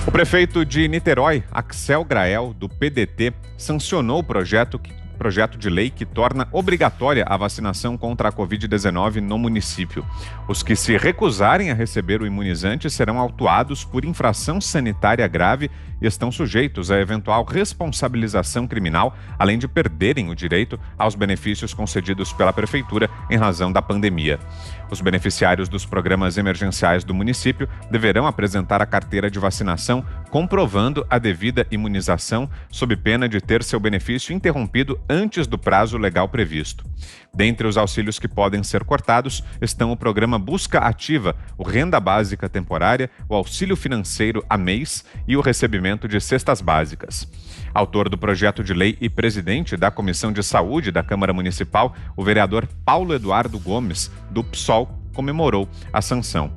O prefeito de Niterói, Axel Grael, do PDT, sancionou o projeto de lei que torna obrigatória a vacinação contra a Covid-19 no município. Os que se recusarem a receber o imunizante serão autuados por infração sanitária grave e estão sujeitos a eventual responsabilização criminal, além de perderem o direito aos benefícios concedidos pela Prefeitura em razão da pandemia. Os beneficiários dos programas emergenciais do município deverão apresentar a carteira de vacinação comprovando a devida imunização, sob pena de ter seu benefício interrompido antes do prazo legal previsto. Dentre os auxílios que podem ser cortados estão o programa Busca Ativa, o Renda Básica Temporária, o Auxílio Financeiro a Mês e o recebimento de cestas básicas. Autor do projeto de lei e presidente da Comissão de Saúde da Câmara Municipal, o vereador Paulo Eduardo Gomes, do PSOL, comemorou a sanção.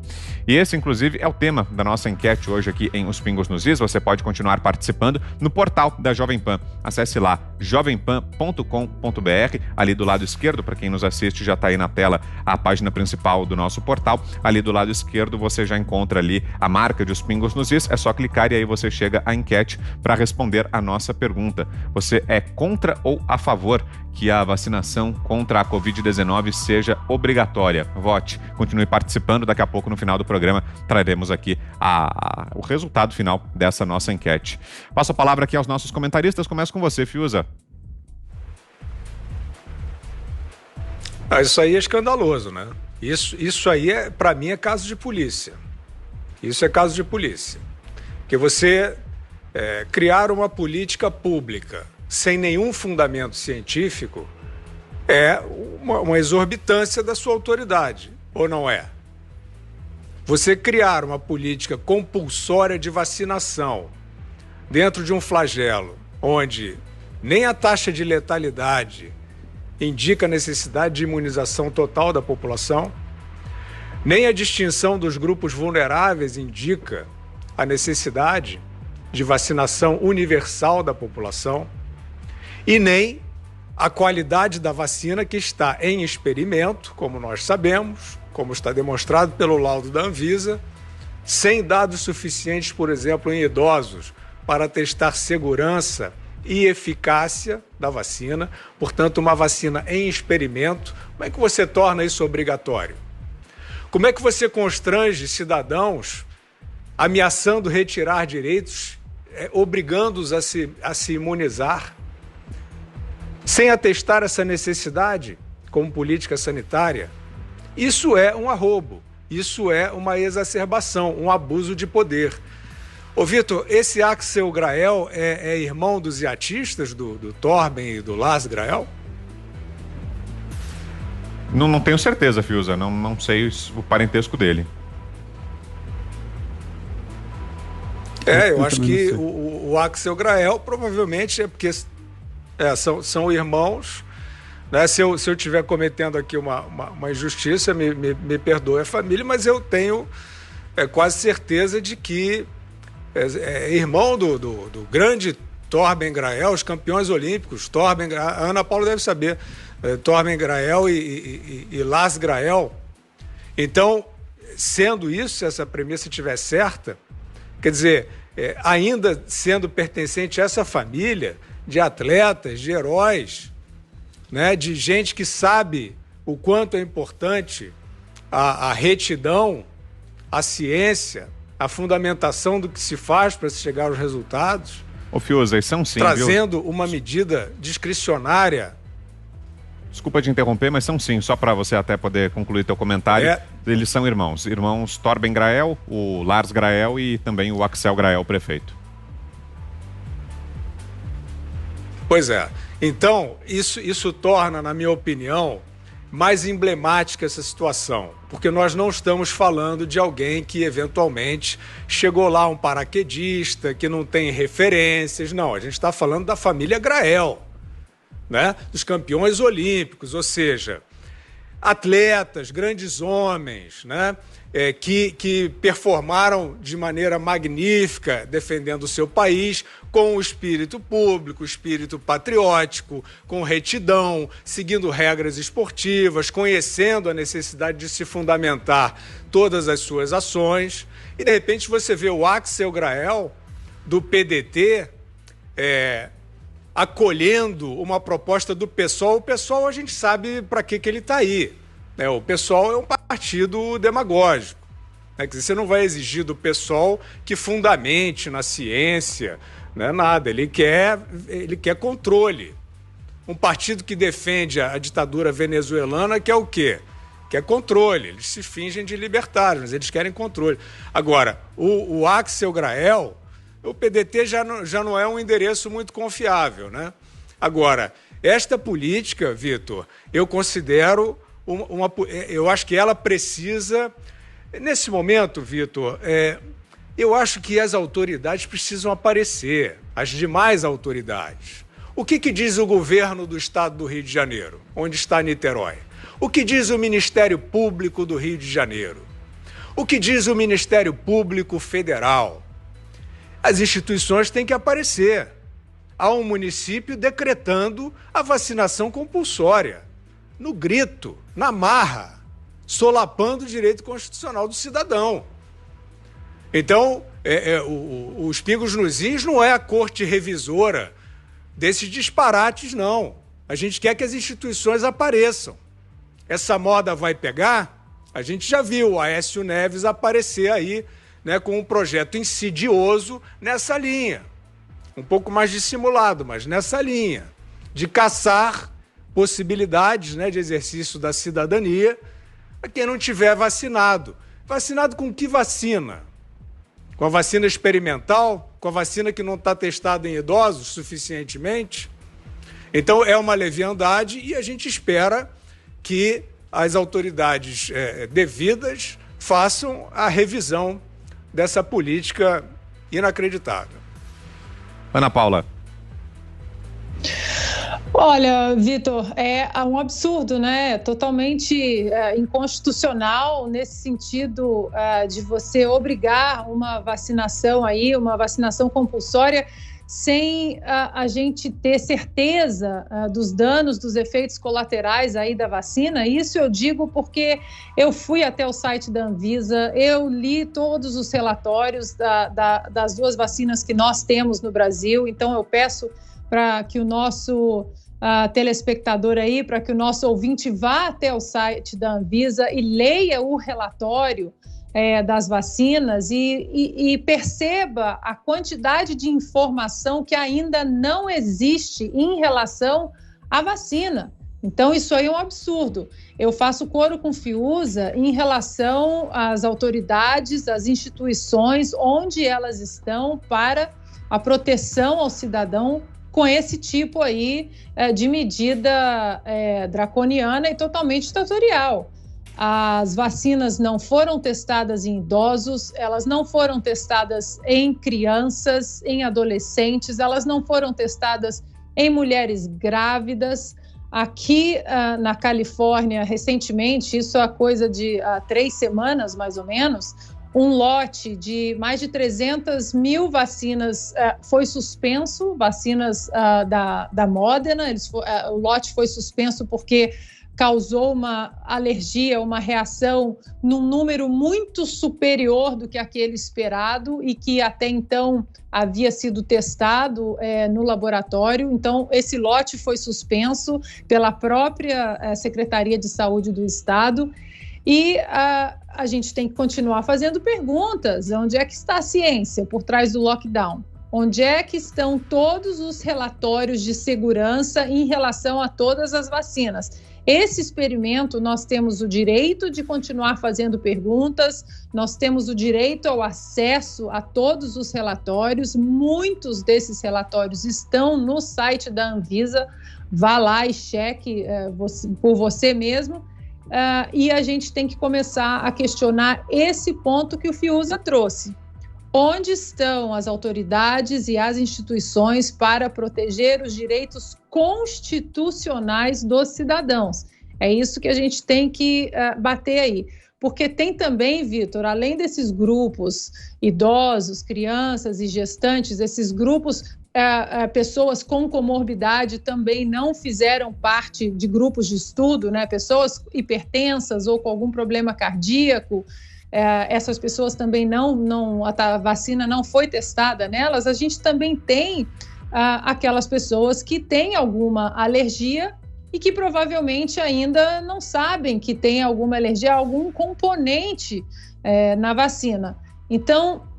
E esse, inclusive, é o tema da nossa enquete hoje aqui em Os Pingos nos Is. Você pode continuar participando no portal da Jovem Pan. Acesse lá, jovempan.com.br. Ali do lado esquerdo, para quem nos assiste, já está aí na tela a página principal do nosso portal. Ali do lado esquerdo você já encontra ali a marca de Os Pingos nos Is. É só clicar e aí você chega à enquete para responder a nossa pergunta. Você é contra ou a favor que a vacinação contra a Covid-19 seja obrigatória? Vote, continue participando. Daqui a pouco, no final do programa, traremos aqui o resultado final dessa nossa enquete. Passo a palavra aqui aos nossos comentaristas. Começo com você, Fiuza. Isso aí é escandaloso, né? Isso aí, para mim, é caso de polícia. Isso é caso de polícia. Porque você criar uma política pública sem nenhum fundamento científico é uma exorbitância da sua autoridade, ou não é? Você criar uma política compulsória de vacinação dentro de um flagelo onde nem a taxa de letalidade indica a necessidade de imunização total da população, nem a distinção dos grupos vulneráveis indica a necessidade de vacinação universal da população, e nem a qualidade da vacina que está em experimento, como nós sabemos, como está demonstrado pelo laudo da Anvisa, sem dados suficientes, por exemplo, em idosos, para testar segurança e eficácia da vacina. Portanto, uma vacina em experimento. Como é que você torna isso obrigatório? Como é que você constrange cidadãos ameaçando retirar direitos, obrigando-os a se imunizar, sem atestar essa necessidade como política sanitária? Isso é um arrobo, isso é uma exacerbação, um abuso de poder. Ô Vitor, esse Axel Grael é irmão dos iatistas, do Torben e do Lars Grael? Não tenho certeza, Fiuza, não sei o parentesco dele. Eu acho que o Axel Grael provavelmente é porque são irmãos, né? Se eu estiver cometendo aqui uma injustiça, me perdoe a família, mas eu tenho quase certeza de que é irmão do grande Torben Grael, os campeões olímpicos. A Ana Paula deve saber, Torben Grael e Lars Grael. Então, sendo isso, se essa premissa estiver certa, quer dizer, ainda sendo pertencente a essa família de atletas, de heróis, né, de gente que sabe o quanto é importante a retidão, a ciência, a fundamentação do que se faz para se chegar aos resultados. Ô Fiuza, eles são sim, trazendo uma medida discricionária. Desculpa te interromper, mas são sim, só para você até poder concluir teu comentário. Eles são irmãos Torben Grael, o Lars Grael e também o Axel Grael, prefeito. Pois é. Então, isso torna, na minha opinião, mais emblemática essa situação, porque nós não estamos falando de alguém que eventualmente chegou lá, um paraquedista, que não tem referências. Não, a gente está falando da família Grael, né? Dos campeões olímpicos, ou seja, atletas, grandes homens, né? Que performaram de maneira magnífica, defendendo o seu país, com o espírito público, espírito patriótico, com retidão, seguindo regras esportivas, conhecendo a necessidade de se fundamentar todas as suas ações. E, de repente, você vê o Axel Grael do PDT acolhendo uma proposta do PSOL. O PSOL, a gente sabe para que ele está aí. O PSOL é um partido demagógico. Quer dizer, você não vai exigir do PSOL que fundamente na ciência, nada. Ele quer controle. Um partido que defende a ditadura venezuelana quer o quê? Quer controle. Eles se fingem de libertários, mas eles querem controle. Agora, o Axel Grael, o PDT já não é um endereço muito confiável, né? Agora, esta política, Vitor, eu considero eu acho que ela precisa... Nesse momento, Vitor, eu acho que as autoridades precisam aparecer, as demais autoridades. O que diz o governo do estado do Rio de Janeiro, onde está Niterói? O que diz o Ministério Público do Rio de Janeiro? O que diz o Ministério Público Federal? As instituições têm que aparecer. Há um município decretando a vacinação compulsória, no grito, na marra, solapando o direito constitucional do cidadão. Então, os pingos nos is não é a corte revisora desses disparates, não. A gente quer que as instituições apareçam. Essa moda vai pegar? A gente já viu o Aécio Neves aparecer aí, com um projeto insidioso nessa linha. Um pouco mais dissimulado, mas nessa linha. De caçar possibilidades, de exercício da cidadania a quem não tiver vacinado. Vacinado com que vacina? Com a vacina experimental? Com a vacina que não está testada em idosos suficientemente? Então, é uma leviandade e a gente espera que as autoridades devidas façam a revisão dessa política inacreditável. Ana Paula. Olha, Vitor, é um absurdo, né? Totalmente inconstitucional nesse sentido de você obrigar uma vacinação compulsória sem a gente ter certeza dos danos, dos efeitos colaterais aí da vacina. Isso eu digo porque eu fui até o site da Anvisa, eu li todos os relatórios das duas vacinas que nós temos no Brasil, então eu peço para que o nosso telespectador aí, para que o nosso ouvinte vá até o site da Anvisa e leia o relatório das vacinas e perceba a quantidade de informação que ainda não existe em relação à vacina. Então, isso aí é um absurdo. Eu faço coro com Fiuza em relação às autoridades, às instituições, onde elas estão para a proteção ao cidadão com esse tipo aí de medida draconiana e totalmente ditatorial. As vacinas não foram testadas em idosos, elas não foram testadas em crianças, em adolescentes, elas não foram testadas em mulheres grávidas. Aqui na Califórnia, recentemente, isso é coisa de 3 semanas mais ou menos, um lote de mais de 300 mil vacinas foi suspenso, vacinas da Moderna. O lote foi suspenso porque causou uma alergia, uma reação num número muito superior do que aquele esperado e que até então havia sido testado no laboratório. Então, esse lote foi suspenso pela própria Secretaria de Saúde do Estado. E a gente tem que continuar fazendo perguntas. Onde é que está a ciência por trás do lockdown? Onde é que estão todos os relatórios de segurança em relação a todas as vacinas? Esse experimento, nós temos o direito de continuar fazendo perguntas, nós temos o direito ao acesso a todos os relatórios. Muitos desses relatórios estão no site da Anvisa. Vá lá e cheque por você mesmo. E a gente tem que começar a questionar esse ponto que o Fiuza trouxe. Onde estão as autoridades e as instituições para proteger os direitos constitucionais dos cidadãos? É isso que a gente tem que bater aí. Porque tem também, Vitor, além desses grupos idosos, crianças e gestantes, esses grupos, pessoas com comorbidade também não fizeram parte de grupos de estudo, né? Pessoas hipertensas ou com algum problema cardíaco, essas pessoas também a vacina não foi testada nelas, a gente também tem aquelas pessoas que têm alguma alergia e que provavelmente ainda não sabem que tem alguma alergia a algum componente na vacina. Então,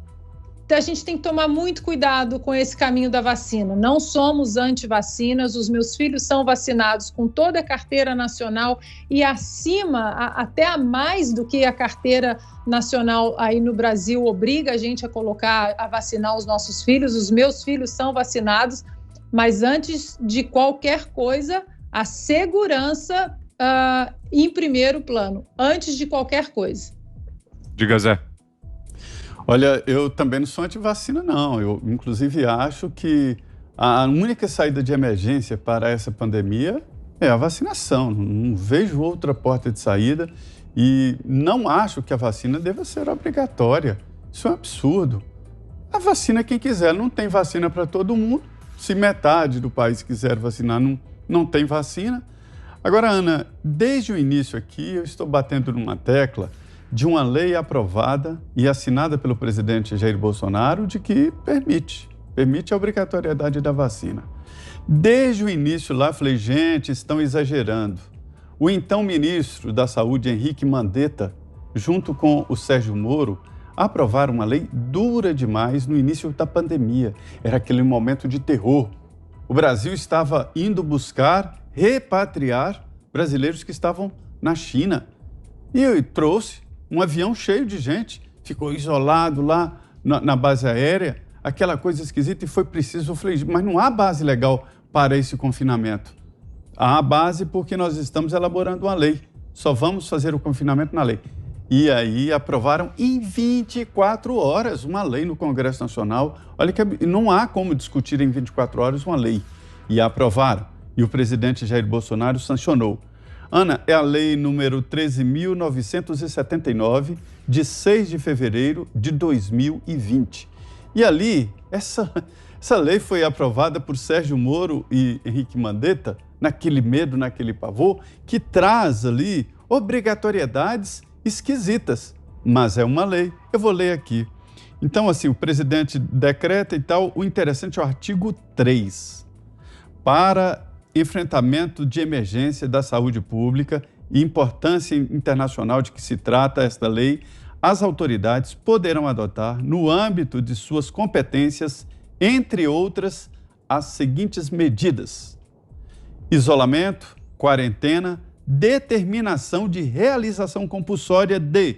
a gente tem que tomar muito cuidado com esse caminho da vacina. Não somos anti-vacinas, os meus filhos são vacinados com toda a carteira nacional e acima, até a mais do que a carteira nacional aí no Brasil obriga a gente a vacinar os nossos filhos. Os meus filhos são vacinados, mas antes de qualquer coisa, a segurança em primeiro plano, antes de qualquer coisa. Diga, Zé. Olha, eu também não sou anti-vacina, não. Eu, inclusive, acho que a única saída de emergência para essa pandemia é a vacinação. Não vejo outra porta de saída e não acho que a vacina deva ser obrigatória. Isso é um absurdo. A vacina é quem quiser, não tem vacina para todo mundo. Se metade do país quiser vacinar, não tem vacina. Agora, Ana, desde o início aqui, eu estou batendo numa tecla de uma lei aprovada e assinada pelo presidente Jair Bolsonaro de que permite a obrigatoriedade da vacina. Desde o início lá, falei, gente, estão exagerando. O então ministro da Saúde, Henrique Mandetta, junto com o Sérgio Moro, aprovaram uma lei dura demais no início da pandemia. Era aquele momento de terror. O Brasil estava indo buscar repatriar brasileiros que estavam na China. E trouxe um avião cheio de gente, ficou isolado lá na base aérea, aquela coisa esquisita, e foi preciso, eu falei, mas não há base legal para esse confinamento. Há base porque nós estamos elaborando uma lei, só vamos fazer o confinamento na lei. E aí aprovaram em 24 horas uma lei no Congresso Nacional. Olha que não há como discutir em 24 horas uma lei. E aprovaram, e o presidente Jair Bolsonaro sancionou. Ana, é a lei número 13.979, de 6 de fevereiro de 2020. E ali, essa lei foi aprovada por Sérgio Moro e Henrique Mandetta, naquele medo, naquele pavor, que traz ali obrigatoriedades esquisitas, mas é uma lei. Eu vou ler aqui. Então, assim, o presidente decreta e tal, o interessante é o artigo 3. Para enfrentamento de emergência da saúde pública e importância internacional de que se trata esta lei, as autoridades poderão adotar, no âmbito de suas competências, entre outras, as seguintes medidas: isolamento, quarentena, determinação de realização compulsória de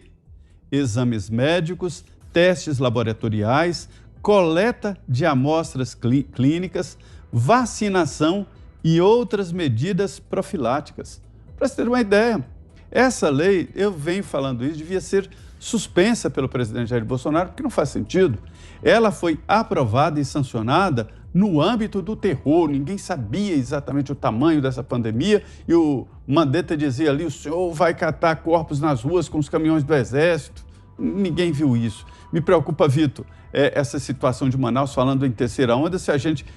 exames médicos, testes laboratoriais, coleta de amostras clínicas, vacinação e outras medidas profiláticas. Para você ter uma ideia, essa lei, eu venho falando isso, devia ser suspensa pelo presidente Jair Bolsonaro, porque não faz sentido. Ela foi aprovada e sancionada no âmbito do terror, ninguém sabia exatamente o tamanho dessa pandemia e o Mandetta dizia ali, o senhor vai catar corpos nas ruas com os caminhões do Exército. Ninguém viu isso. Me preocupa, Vitor, essa situação de Manaus, falando em terceira onda,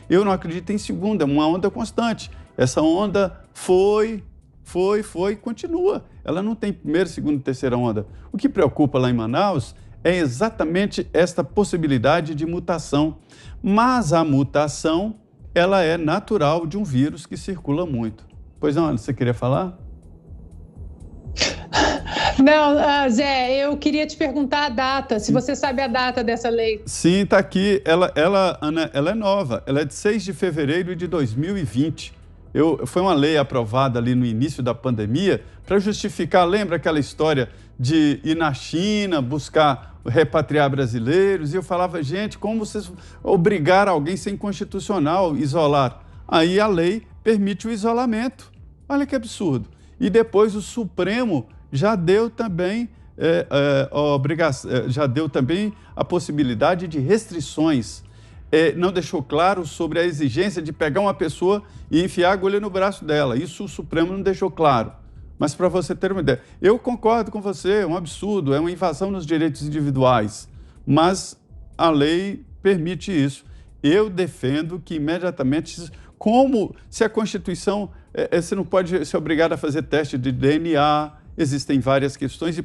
eu não acredito em segunda, é uma onda constante. Essa onda foi, continua. Ela não tem primeira, segunda, terceira onda. O que preocupa lá em Manaus é exatamente esta possibilidade de mutação. Mas a mutação, ela é natural de um vírus que circula muito. Pois não, Ana, você queria falar? Não, Zé, eu queria te perguntar a data, se você sabe a data dessa lei. Sim, está aqui. Ana, ela é nova, ela é de 6 de fevereiro de 2020. Foi uma lei aprovada ali no início da pandemia para justificar, lembra aquela história de ir na China, buscar repatriar brasileiros? E eu falava, gente, como vocês obrigar alguém sem constitucional isolar? Aí a lei permite o isolamento. Olha que absurdo. E depois o Supremo já deu também a possibilidade de restrições. Não deixou claro sobre a exigência de pegar uma pessoa e enfiar a agulha no braço dela. Isso o Supremo não deixou claro. Mas para você ter uma ideia, eu concordo com você, é um absurdo, é uma invasão nos direitos individuais, mas a lei permite isso. Eu defendo que imediatamente, como se a Constituição, você não pode ser obrigado a fazer teste de DNA, existem várias questões e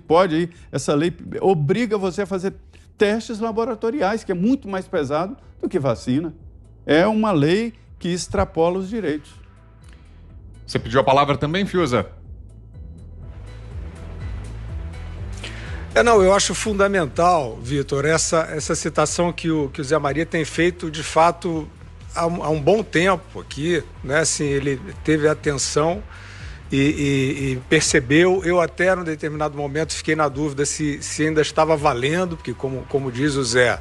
essa lei obriga você a fazer testes laboratoriais, que é muito mais pesado do que vacina. É uma lei que extrapola os direitos. Você pediu a palavra também, Fiuza? Eu acho fundamental, Vitor, essa citação que o Zé Maria tem feito, de fato, há um bom tempo aqui, né? Assim, ele teve atenção e percebeu. Eu até, num determinado momento, fiquei na dúvida se ainda estava valendo, porque, como diz o Zé,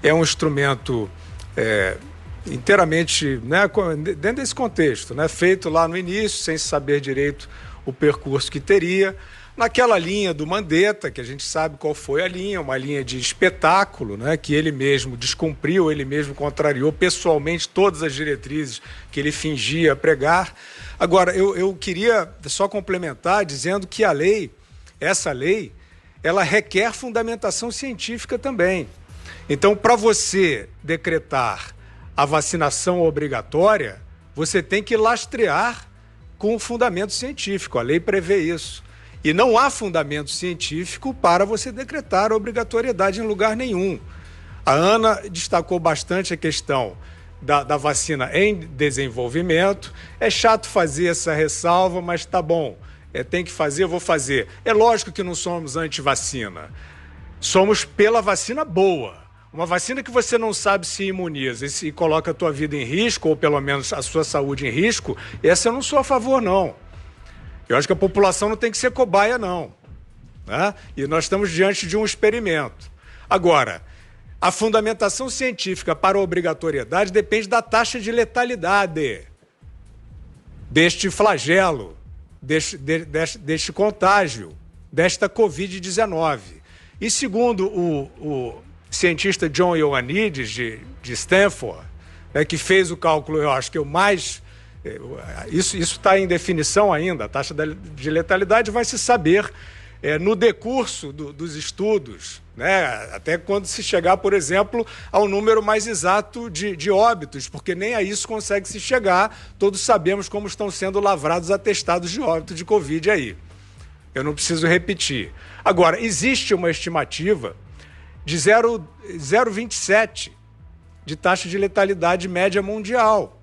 é um instrumento inteiramente, né, dentro desse contexto, né, feito lá no início, sem saber direito o percurso que teria. Naquela linha do Mandetta, que a gente sabe qual foi a linha, uma linha de espetáculo, né, que ele mesmo descumpriu, ele mesmo contrariou pessoalmente todas as diretrizes que ele fingia pregar. Agora, eu queria só complementar dizendo que essa lei, ela requer fundamentação científica também. Então, para você decretar a vacinação obrigatória, você tem que lastrear com fundamento científico. A lei prevê isso. E não há fundamento científico para você decretar a obrigatoriedade em lugar nenhum. A Ana destacou bastante a questão da vacina em desenvolvimento. É chato fazer essa ressalva, mas tá bom. Tem que fazer, eu vou fazer. É lógico que não somos anti-vacina. Somos pela vacina boa. Uma vacina que você não sabe se imuniza e se coloca a tua vida em risco, ou pelo menos a sua saúde em risco, essa eu não sou a favor, não. Eu acho que a população não tem que ser cobaia, não. Né? E nós estamos diante de um experimento. Agora, a fundamentação científica para a obrigatoriedade depende da taxa de letalidade deste flagelo, deste contágio, desta Covid-19. E segundo o cientista John Ioannidis, de Stanford, né, que fez o cálculo, eu acho que o mais... Isso está em definição ainda, a taxa de letalidade vai se saber no decurso dos estudos, né? Até quando se chegar, por exemplo, ao número mais exato de óbitos, porque nem a isso consegue se chegar. Todos sabemos como estão sendo lavrados atestados de óbito de Covid aí. Eu não preciso repetir. Agora, existe uma estimativa de 0,27 de taxa de letalidade média mundial.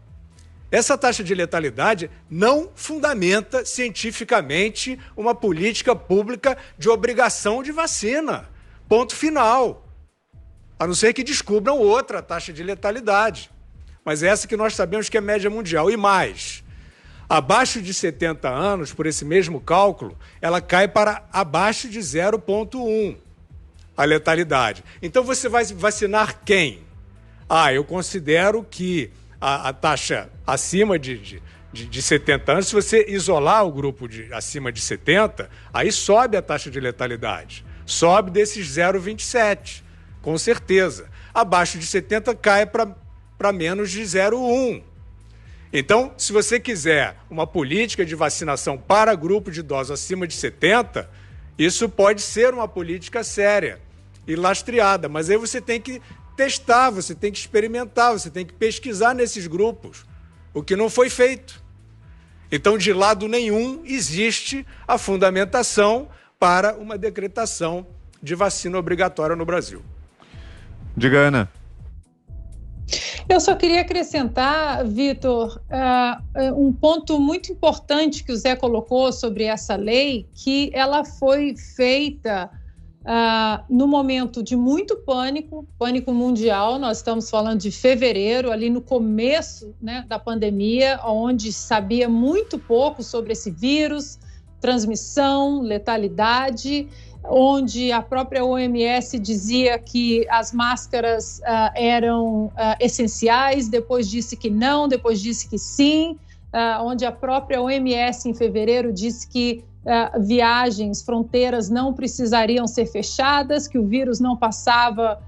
Essa taxa de letalidade não fundamenta cientificamente uma política pública de obrigação de vacina. Ponto final. A não ser que descubram outra taxa de letalidade. Mas essa que nós sabemos que é média mundial. E mais, abaixo de 70 anos, por esse mesmo cálculo, ela cai para abaixo de 0,1 a letalidade. Então você vai vacinar quem? Eu considero que a taxa acima de 70 anos, se você isolar o grupo acima de 70, aí sobe a taxa de letalidade. Sobe desses 0,27, com certeza. Abaixo de 70 cai para menos de 0,1. Então, se você quiser uma política de vacinação para grupo de idosos acima de 70, isso pode ser uma política séria e lastreada, mas aí você tem que testar, você tem que experimentar, você tem que pesquisar nesses grupos, o que não foi feito. Então, de lado nenhum, existe a fundamentação para uma decretação de vacina obrigatória no Brasil. Diga, Ana. Eu só queria acrescentar, Vitor, um ponto muito importante que o Zé colocou sobre essa lei, que ela foi feita no momento de muito pânico mundial. Nós estamos falando de fevereiro, ali no começo, né, da pandemia, onde sabia muito pouco sobre esse vírus, transmissão, letalidade, onde a própria OMS dizia que as máscaras eram essenciais, depois disse que não, depois disse que sim, onde a própria OMS em fevereiro disse que viagens, fronteiras não precisariam ser fechadas, que o vírus não passava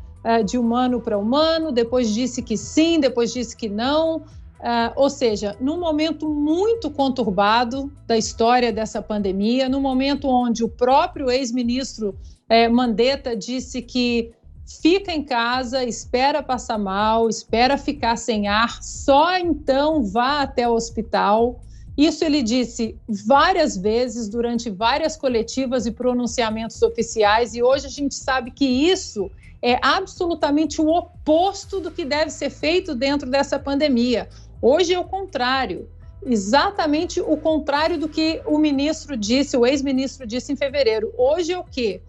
de humano para humano, depois disse que sim, depois disse que não. Ou seja, num momento muito conturbado da história dessa pandemia, num momento onde o próprio ex-ministro Mandetta disse que fica em casa, espera passar mal, espera ficar sem ar, só então vá até o hospital. Isso ele disse várias vezes durante várias coletivas e pronunciamentos oficiais, e hoje a gente sabe que isso é absolutamente o oposto do que deve ser feito dentro dessa pandemia. Hoje é o contrário, exatamente o contrário do que o ministro disse, o ex-ministro disse em fevereiro. Hoje é o quê?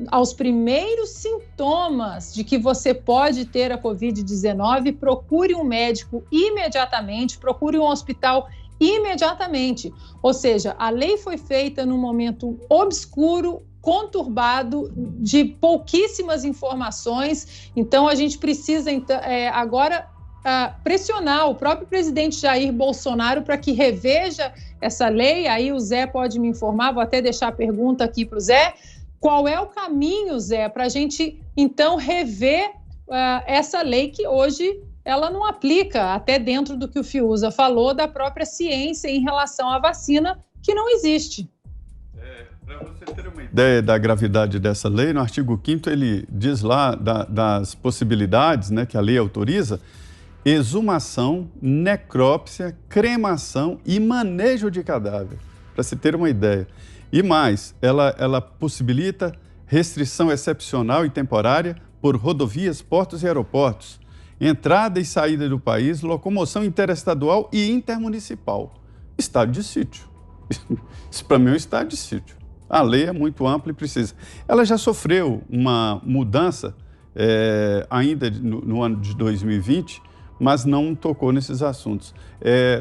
Aos primeiros sintomas de que você pode ter a Covid-19, procure um médico imediatamente, procure um hospital imediatamente. Ou seja, a lei foi feita num momento obscuro, conturbado, de pouquíssimas informações. Então, a gente precisa agora pressionar o próprio presidente Jair Bolsonaro para que reveja essa lei. Aí o Zé pode me informar, vou até deixar a pergunta aqui para o Zé. Qual é o caminho, Zé, para a gente, então, rever essa lei que hoje ela não aplica, até dentro do que o Fiuza falou, da própria ciência em relação à vacina, que não existe. Para você ter uma ideia da gravidade dessa lei, no artigo 5º ele diz lá das possibilidades, né, que a lei autoriza: exumação, necrópsia, cremação e manejo de cadáver, para se ter uma ideia. E mais, ela possibilita restrição excepcional e temporária por rodovias, portos e aeroportos, entrada e saída do país, locomoção interestadual e intermunicipal. Estado de sítio. Isso para mim é um estado de sítio. A lei é muito ampla e precisa. Ela já sofreu uma mudança ainda no ano de 2020, mas não tocou nesses assuntos.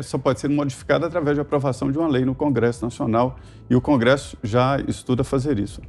Só pode ser modificada através de aprovação de uma lei no Congresso Nacional, e o Congresso já estuda fazer isso.